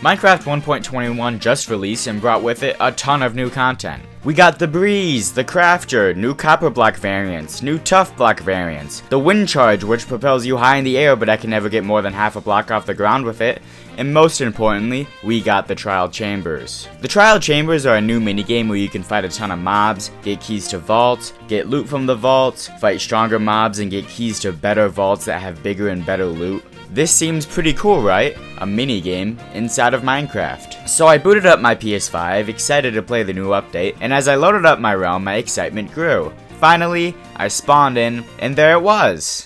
Minecraft 1.21 just released and brought with it a ton of new content. We got the Breeze, the Crafter, new copper block variants, new tough block variants, the Wind Charge which propels you high in the air but I can never get more than half a block off the ground with it, and most importantly, we got the Trial Chambers. The Trial Chambers are a new minigame where you can fight a ton of mobs, get keys to vaults, get loot from the vaults, fight stronger mobs and get keys to better vaults that have bigger and better loot. This seems pretty cool, right? A minigame inside of Minecraft. So I booted up my PS5, excited to play the new update, and as I loaded up my realm, my excitement grew. Finally, I spawned in, and there it was!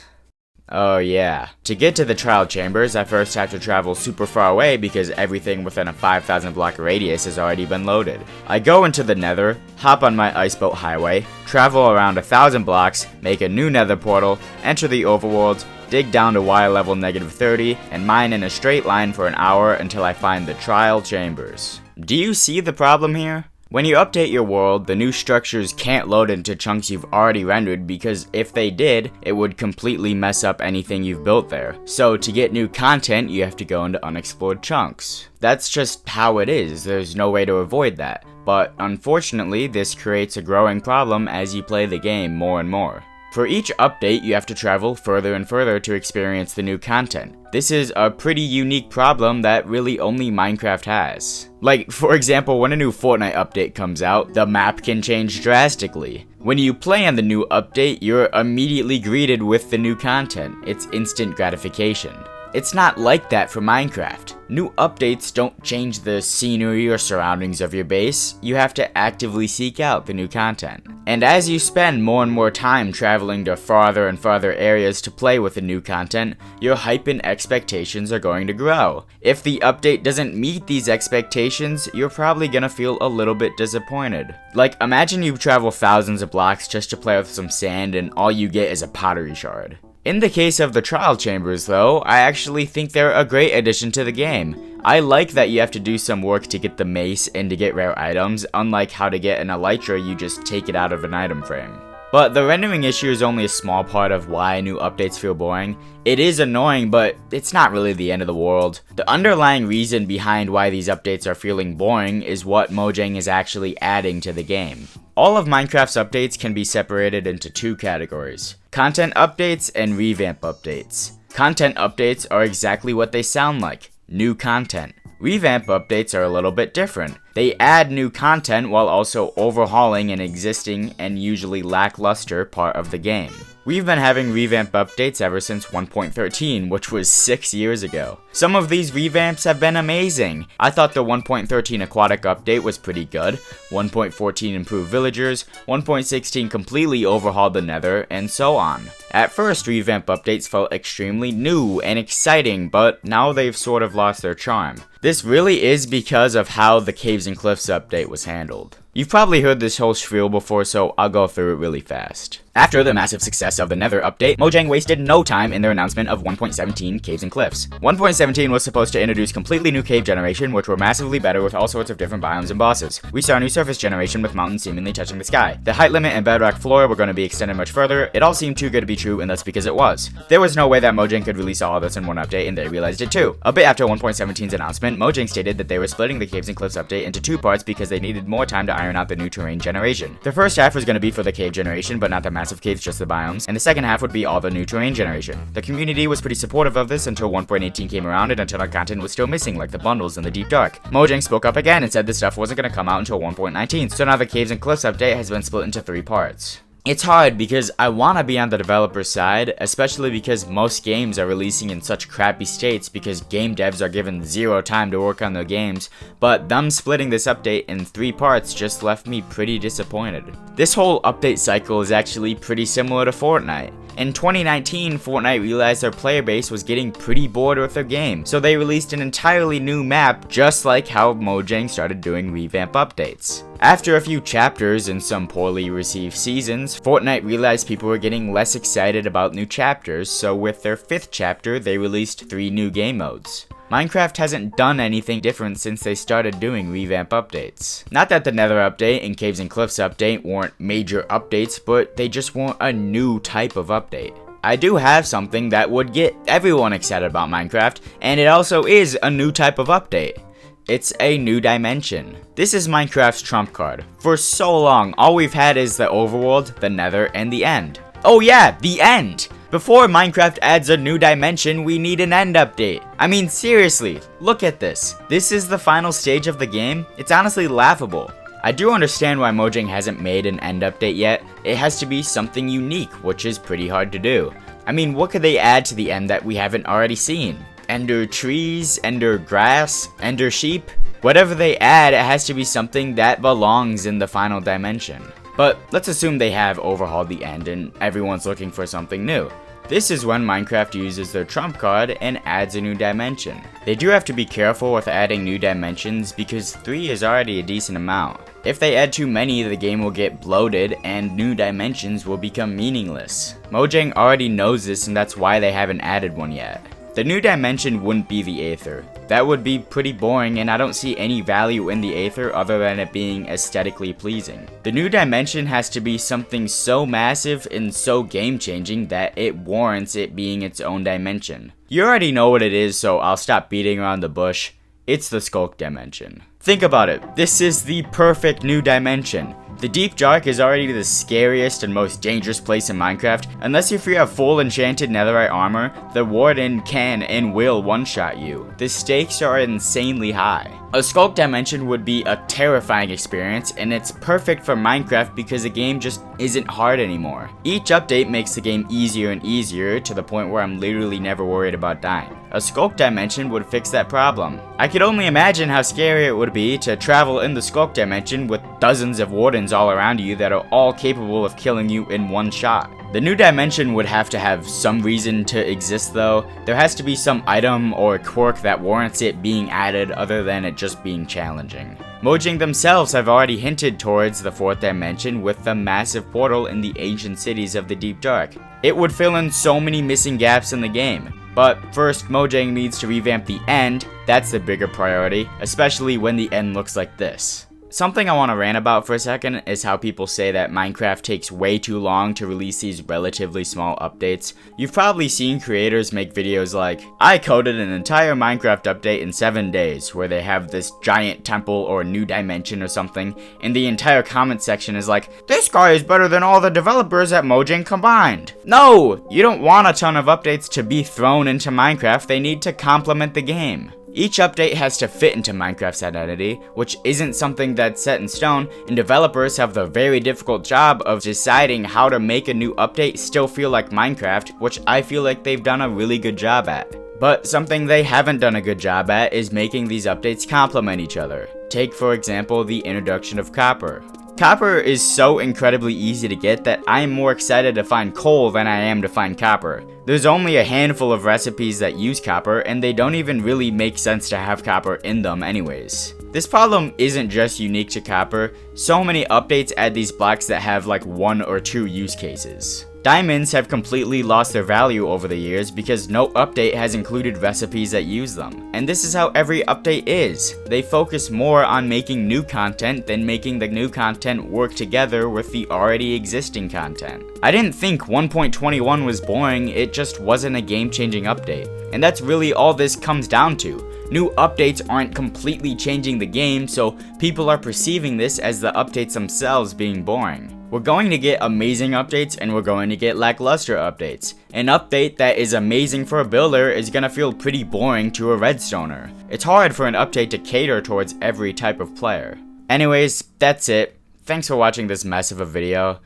Oh yeah. To get to the Trial Chambers, I first have to travel super far away because everything within a 5,000 block radius has already been loaded. I go into the nether, hop on my iceboat highway, travel around 1,000 blocks, make a new nether portal, enter the overworld, dig down to Y level -30, and mine in a straight line for an hour until I find the Trial Chambers. Do you see the problem here? When you update your world, the new structures can't load into chunks you've already rendered because if they did, it would completely mess up anything you've built there. So to get new content, you have to go into unexplored chunks. That's just how it is, there's no way to avoid that. But unfortunately, this creates a growing problem as you play the game more and more. For each update, you have to travel further and further to experience the new content. This is a pretty unique problem that really only Minecraft has. Like, for example, when a new Fortnite update comes out, the map can change drastically. When you play on the new update, you're immediately greeted with the new content. It's instant gratification. It's not like that for Minecraft. New updates don't change the scenery or surroundings of your base, you have to actively seek out the new content. And as you spend more and more time traveling to farther and farther areas to play with the new content, your hype and expectations are going to grow. If the update doesn't meet these expectations, you're probably gonna feel a little bit disappointed. Like, imagine you travel thousands of blocks just to play with some sand and all you get is a pottery shard. In the case of the Trial Chambers though, I actually think they're a great addition to the game. I like that you have to do some work to get the mace and to get rare items, unlike how to get an elytra you just take it out of an item frame. But the rendering issue is only a small part of why new updates feel boring. It is annoying, but it's not really the end of the world. The underlying reason behind why these updates are feeling boring is what Mojang is actually adding to the game. All of Minecraft's updates can be separated into two categories: content updates and revamp updates. Content updates are exactly what they sound like: new content. Revamp updates are a little bit different. They add new content while also overhauling an existing and usually lackluster part of the game. We've been having revamp updates ever since 1.13, which was 6 years ago. Some of these revamps have been amazing. I thought the 1.13 aquatic update was pretty good, 1.14 improved villagers, 1.16 completely overhauled the nether, and so on. At first, revamp updates felt extremely new and exciting, but now they've sort of lost their charm. This really is because of how the Caves and Cliffs update was handled. You've probably heard this whole spiel before, so I'll go through it really fast. After the massive success of the Nether update, Mojang wasted no time in their announcement of 1.17 Caves and Cliffs. 1.17 was supposed to introduce completely new cave generation, which were massively better with all sorts of different biomes and bosses. We saw a new surface generation with mountains seemingly touching the sky. The height limit and bedrock floor were going to be extended much further. It all seemed too good to be true, and that's because it was. There was no way that Mojang could release all of this in one update, and they realized it too. A bit after 1.17's announcement, Mojang stated that they were splitting the Caves and Cliffs update into two parts because they needed more time to iron out the new terrain generation. The first half was going to be for the cave generation, but not the massive caves, just the biomes, and the second half would be all the new terrain generation. The community was pretty supportive of this until 1.18 came around and until our content was still missing, like the bundles and the deep dark. Mojang spoke up again and said this stuff wasn't going to come out until 1.19, so now the Caves and Cliffs update has been split into 3 parts. It's hard because I want to be on the developer side, especially because most games are releasing in such crappy states because game devs are given 0 time to work on their games, but them splitting this update in 3 parts just left me pretty disappointed. This whole update cycle is actually pretty similar to Fortnite. In 2019, Fortnite realized their player base was getting pretty bored with their game, so they released an entirely new map just like how Mojang started doing revamp updates. After a few chapters and some poorly received seasons, Fortnite realized people were getting less excited about new chapters, so with their 5th chapter, they released 3 new game modes. Minecraft hasn't done anything different since they started doing revamp updates. Not that the Nether update and Caves and Cliffs update weren't major updates, but they just weren't a new type of update. I do have something that would get everyone excited about Minecraft, and it also is a new type of update. It's a new dimension. This is Minecraft's trump card. For so long, all we've had is the overworld, the nether, and the end. Oh yeah, the end! Before Minecraft adds a new dimension, we need an end update. I mean, seriously, look at this. This is the final stage of the game? It's honestly laughable. I do understand why Mojang hasn't made an end update yet. It has to be something unique, which is pretty hard to do. I mean, what could they add to the end that we haven't already seen? Ender trees, ender grass, ender sheep? Whatever they add, it has to be something that belongs in the final dimension. But let's assume they have overhauled the end and everyone's looking for something new. This is when Minecraft uses their trump card and adds a new dimension. They do have to be careful with adding new dimensions because 3 is already a decent amount. If they add too many, the game will get bloated and new dimensions will become meaningless. Mojang already knows this and that's why they haven't added one yet. The new dimension wouldn't be the Aether. That would be pretty boring and I don't see any value in the Aether other than it being aesthetically pleasing. The new dimension has to be something so massive and so game-changing that it warrants it being its own dimension. You already know what it is, so I'll stop beating around the bush. It's the Skulk Dimension. Think about it, this is the perfect new dimension. The Deep Dark is already the scariest and most dangerous place in Minecraft. Unless if you have full enchanted netherite armor, the warden can and will one-shot you. The stakes are insanely high. A Skulk Dimension would be a terrifying experience, and it's perfect for Minecraft because the game just isn't hard anymore. Each update makes the game easier and easier to the point where I'm literally never worried about dying. A Skulk Dimension would fix that problem. I could only imagine how scary it would be to travel in the Skulk Dimension with dozens of wardens all around you that are all capable of killing you in one shot. The new dimension would have to have some reason to exist though. There has to be some item or quirk that warrants it being added other than it just being challenging. Mojang themselves have already hinted towards the 4th dimension with the massive portal in the ancient cities of the Deep Dark. It would fill in so many missing gaps in the game. But first, Mojang needs to revamp the end. That's the bigger priority, especially when the end looks like this. Something I want to rant about for a second is how people say that Minecraft takes way too long to release these relatively small updates. You've probably seen creators make videos like, I coded an entire Minecraft update in 7 days, where they have this giant temple or new dimension or something, and the entire comment section is like, this guy is better than all the developers at Mojang combined. No! You don't want a ton of updates to be thrown into Minecraft, they need to complement the game. Each update has to fit into Minecraft's identity, which isn't something that's set in stone, and developers have the very difficult job of deciding how to make a new update still feel like Minecraft, which I feel like they've done a really good job at. But something they haven't done a good job at is making these updates complement each other. Take for example the introduction of copper. Copper is so incredibly easy to get that I am more excited to find coal than I am to find copper. There's only a handful of recipes that use copper, and they don't even really make sense to have copper in them anyways. This problem isn't just unique to copper. So many updates add these blocks that have like 1 or 2 use cases. Diamonds have completely lost their value over the years because no update has included recipes that use them. And this is how every update is. They focus more on making new content than making the new content work together with the already existing content. I didn't think 1.21 was boring, it just wasn't a game-changing update. And that's really all this comes down to. New updates aren't completely changing the game, so people are perceiving this as the updates themselves being boring. We're going to get amazing updates and we're going to get lackluster updates. An update that is amazing for a builder is gonna feel pretty boring to a redstoner. It's hard for an update to cater towards every type of player. Anyways, that's it. Thanks for watching this mess of a video.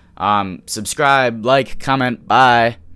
Subscribe, like, comment, bye.